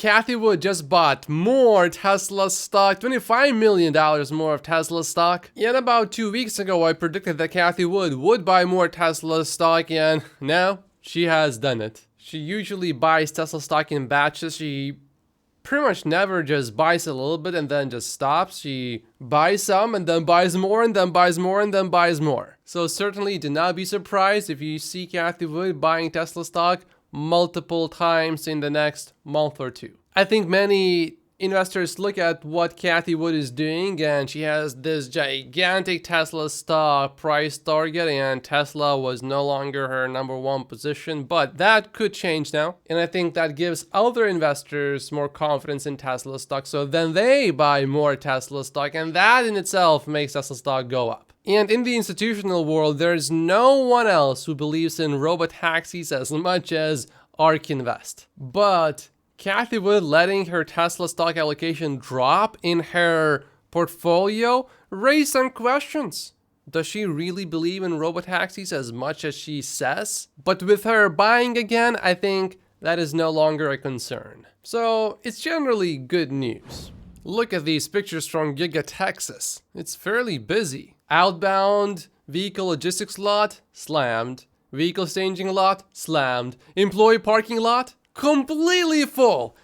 Cathie Wood just bought more Tesla stock, $25 million more of Tesla stock. And about 2 weeks ago, I predicted that Cathie Wood would buy more Tesla stock, and now she has done it. She usually buys Tesla stock in batches. She pretty much never just buys a little bit and then just stops. She buys some and then buys more and then buys more and then buys more. So certainly do not be surprised if you see Cathie Wood buying Tesla stock multiple times in the next month or two. I think many investors look at what Cathie Wood is doing, and she has this gigantic Tesla stock price target, and Tesla was no longer her #1 position, but that could change now. And I think that gives other investors more confidence in Tesla stock, so then they buy more Tesla stock, and that in itself makes Tesla stock go up. And in the institutional world, there's no one else who believes in robotaxis as much as ARK Invest. But Cathie Wood letting her Tesla stock allocation drop in her portfolio raised some questions. Does she really believe in robotaxis as much as she says? But with her buying again, I think that is no longer a concern. So it's generally good news. Look at these pictures from Giga, Texas. It's fairly busy. Outbound vehicle logistics lot, slammed. Vehicle staging lot, slammed. Employee parking lot, completely full.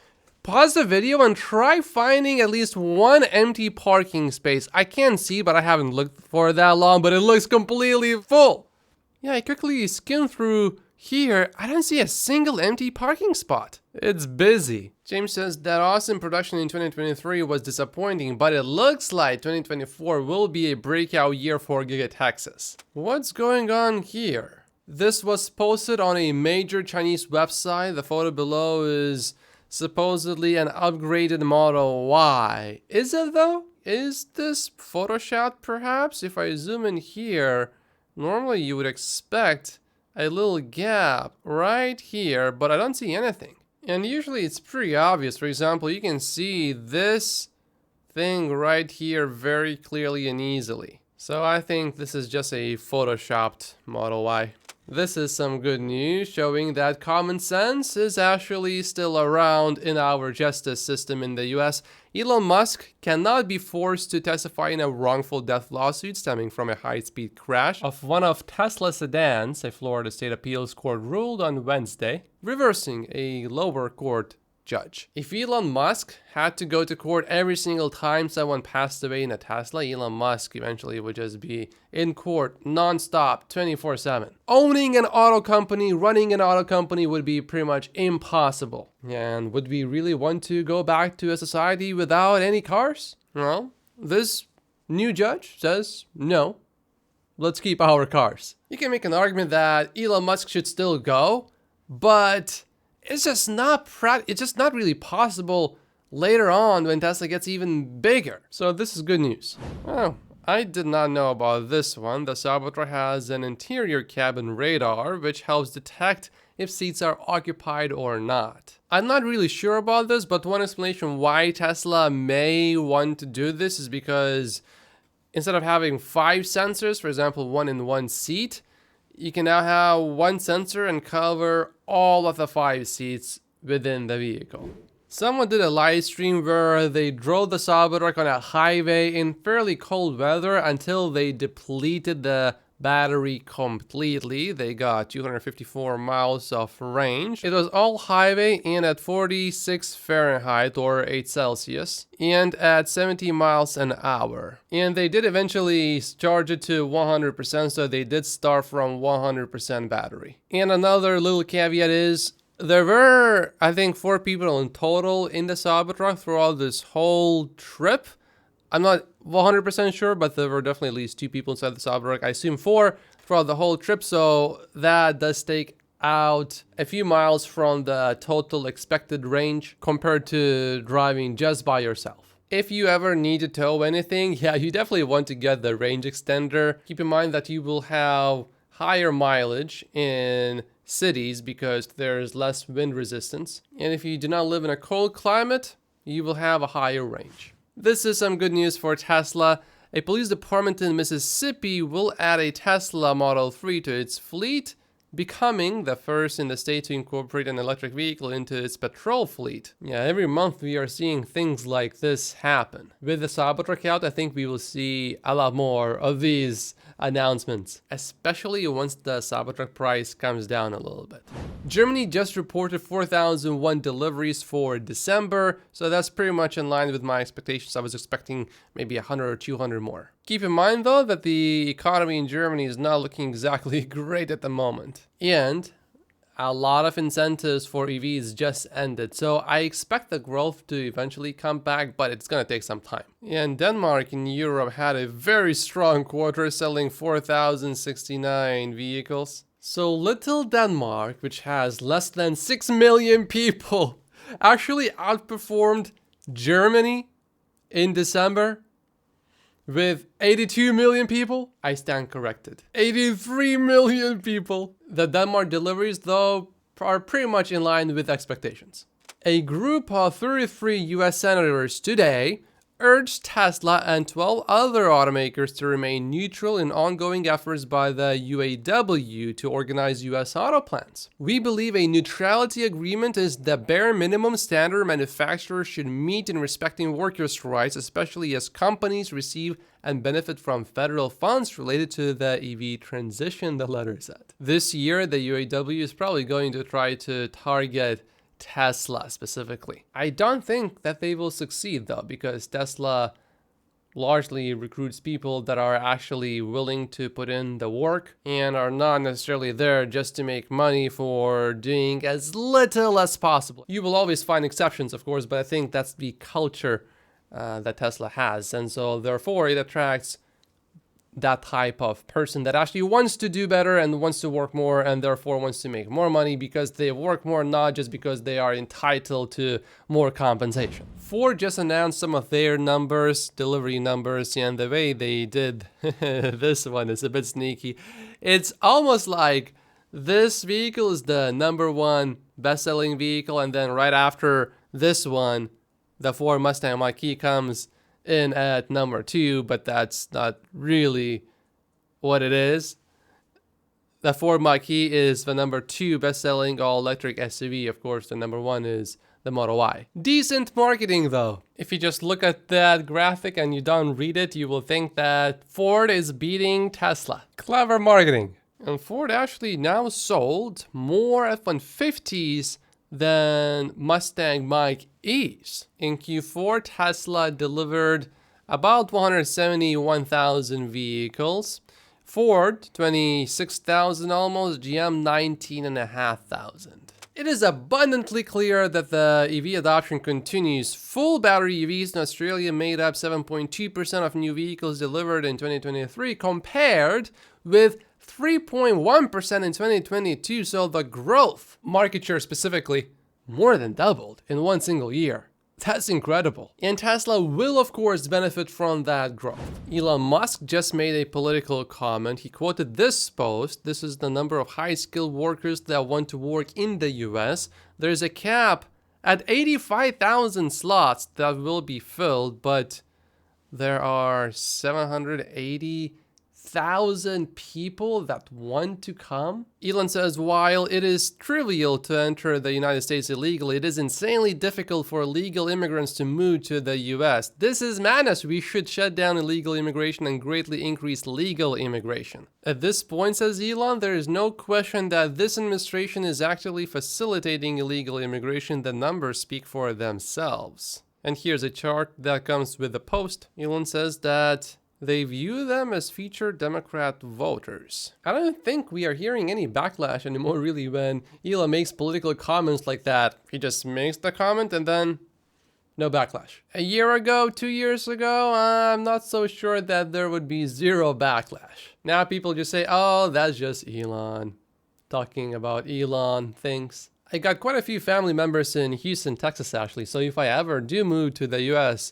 Pause the video and try finding at least one empty parking space. I can't see, but I haven't looked for that long, but it looks completely full. Yeah, I quickly skimmed through here. I don't see a single empty parking spot. It's busy. James says that Austin production in 2023 was disappointing, but it looks like 2024 will be a breakout year for Giga Texas. What's going on here? This was posted on a major Chinese website. The photo below is supposedly an upgraded Model Y. Is it though? Is this photoshopped perhaps? If I zoom in here, normally you would expect a little gap right here, but I don't see anything. And usually it's pretty obvious. For example, you can see this thing right here very clearly and easily. So I think this is just a photoshopped Model Y. This is some good news showing that common sense is actually still around in our justice system in the US. Elon Musk cannot be forced to testify in a wrongful death lawsuit stemming from a high-speed crash of one of Tesla's sedans, a Florida State Appeals Court ruled on Wednesday, reversing a lower court judge. If Elon Musk had to go to court every single time someone passed away in a Tesla, Elon Musk eventually would just be in court non-stop 24/7. Owning an auto company, running an auto company would be pretty much impossible. And would we really want to go back to a society without any cars? Well, this new judge says no. Let's keep our cars. You can make an argument that Elon Musk should still go, but it's just not really possible later on when Tesla gets even bigger. So this is good news. Oh, I did not know about this one. The Cybertruck has an interior cabin radar which helps detect if seats are occupied or not. I'm not really sure about this, but one explanation why Tesla may want to do this is because instead of having 5 sensors, for example, one in one seat, you can now have one sensor and cover all of the 5 seats within the vehicle. Someone did a live stream where they drove the Cybertruck on a highway in fairly cold weather until they depleted the battery completely. They got 254 miles of range. It was all highway and at 46 Fahrenheit or 8 Celsius and at 70 miles an hour. And they did eventually charge it to 100%, so they did start from 100% battery. And another little caveat is there were, I think, 4 people in total in the Cybertruck throughout this whole trip. I'm not 100% sure, but there were definitely at least 2 people inside the Cybertruck. I assume 4 throughout the whole trip, so that does take out a few miles from the total expected range compared to driving just by yourself. If you ever need to tow anything, yeah, you definitely want to get the range extender. Keep in mind that you will have higher mileage in cities because there's less wind resistance. And if you do not live in a cold climate, you will have a higher range. This is some good news for Tesla. A police department in Mississippi will add a Tesla Model 3 to its fleet becoming the first in the state to incorporate an electric vehicle into its patrol fleet. Yeah, every month we are seeing things like this happen. With the Cybertruck out, I think we will see a lot more of these announcements, especially once the Cybertruck price comes down a little bit. Germany just reported 4,001 deliveries for December, so that's pretty much in line with my expectations. I was expecting maybe 100 or 200 more. Keep in mind though that the economy in Germany is not looking exactly great at the moment. And a lot of incentives for EVs just ended, so I expect the growth to eventually come back, but it's gonna take some time. And Denmark in Europe had a very strong quarter, selling 4,069 vehicles. So little Denmark, which has less than 6 million people, actually outperformed Germany in December with 82 million people. I stand corrected. 83 million people. The Denmark deliveries, though, are pretty much in line with expectations. A group of 33 US senators today urged Tesla and 12 other automakers to remain neutral in ongoing efforts by the UAW to organize US auto plants. We believe a neutrality agreement is the bare minimum standard manufacturers should meet in respecting workers' rights, especially as companies receive and benefit from federal funds related to the EV transition, the letter said. This year, the UAW is probably going to try to target Tesla specifically. I don't think that they will succeed though, because Tesla largely recruits people that are actually willing to put in the work and are not necessarily there just to make money for doing as little as possible. You will always find exceptions, of course, but I think that's the culture that Tesla has, and so therefore it attracts that type of person that actually wants to do better and wants to work more and therefore wants to make more money because they work more, not just because they are entitled to more compensation. Ford just announced some of their numbers, delivery numbers, and the way they did this one is a bit sneaky. It's almost like this vehicle is the #1 best-selling vehicle, and then right after this one, the Ford Mustang Mach-E comes in at #2, but that's not really what it is. The Ford Mach-E is the #2 best-selling all-electric SUV. Of course, the #1 is the Model Y. Decent marketing though. If you just look at that graphic and you don't read it, you will think that Ford is beating Tesla. Clever marketing. And Ford actually now sold more F-150s than Mustang Mach-E's. In Q4, Tesla delivered about 171,000 vehicles. Ford, 26,000 almost. GM, 19,500. It is abundantly clear that the EV adoption continues. Full battery EVs in Australia made up 7.2% of new vehicles delivered in 2023 compared with 3.1% in 2022, so the growth, market share specifically, more than doubled in one single year. That's incredible. And Tesla will, of course, benefit from that growth. Elon Musk just made a political comment. He quoted this post. This is the number of high-skilled workers that want to work in the US. There's a cap at 85,000 slots that will be filled, but there are 780,000 people that want to come. Elon says, while it is trivial to enter the United States illegally, it is insanely difficult for illegal immigrants to move to the US. This is madness. We should shut down illegal immigration and greatly increase legal immigration. At this point, says Elon, there is no question that this administration is actively facilitating illegal immigration. The numbers speak for themselves. And here's a chart that comes with the post. Elon says that they view them as featured Democrat voters. I don't think we are hearing any backlash anymore, really, when Elon makes political comments like that. He just makes the comment and then no backlash. A year ago, 2 years ago, I'm not so sure that there would be zero backlash. Now people just say, oh, that's just Elon. Talking about Elon things. I got quite a few family members in Houston, Texas, actually, so if I ever do move to the US,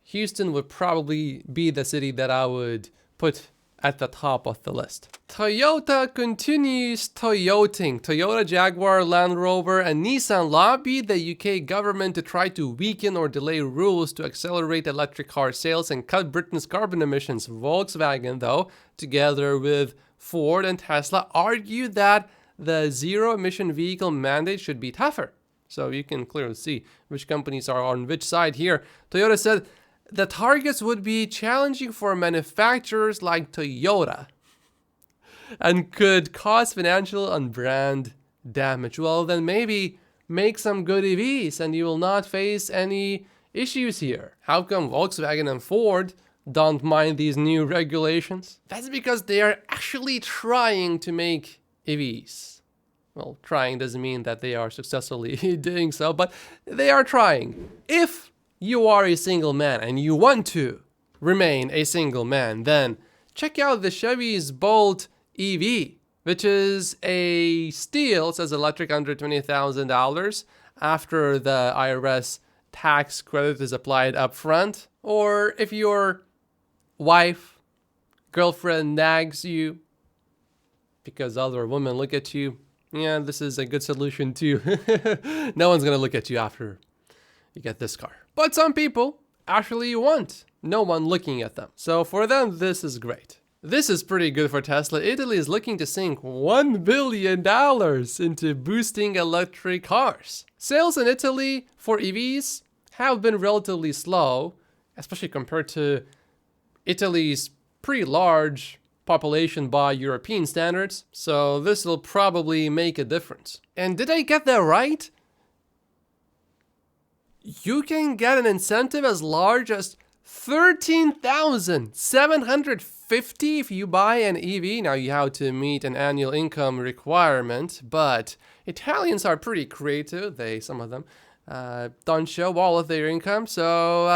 Houston would probably be the city that I would put at the top of the list. Toyota continues Toyoting. Toyota, Jaguar, Land Rover, and Nissan lobbied the UK government to try to weaken or delay rules to accelerate electric car sales and cut Britain's carbon emissions. Volkswagen, though, together with Ford and Tesla, argued that the zero-emission vehicle mandate should be tougher. So you can clearly see which companies are on which side here. Toyota said the targets would be challenging for manufacturers like Toyota and could cause financial and brand damage. Well, then maybe make some good EVs and you will not face any issues here. How come Volkswagen and Ford don't mind these new regulations? That's because they are actually trying to make EVs. Well, trying doesn't mean that they are successfully doing so, but they are trying. If you are a single man and you want to remain a single man, then check out the Chevy's Bolt EV, which is a steal. It says electric under $20,000 after the IRS tax credit is applied up front. Or if your wife, girlfriend nags you because other women look at you, yeah, this is a good solution too. No one's gonna look at you after you get this car. But some people actually want no one looking at them. So for them, this is great. This is pretty good for Tesla. Italy is looking to sink $1 billion into boosting electric cars. Sales in Italy for EVs have been relatively slow, especially compared to Italy's pretty large population by European standards. So this will probably make a difference. And did I get that right? You can get an incentive as large as $13,750 if you buy an EV. Now you have to meet an annual income requirement, but Italians are pretty creative. Some of them don't show all of their income. So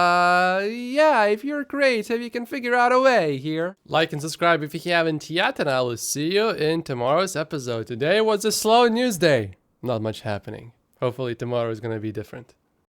yeah, if you're creative, you can figure out a way here. Like and subscribe if you haven't yet, and I will see you in tomorrow's episode. Today was a slow news day. Not much happening. Hopefully tomorrow is going to be different.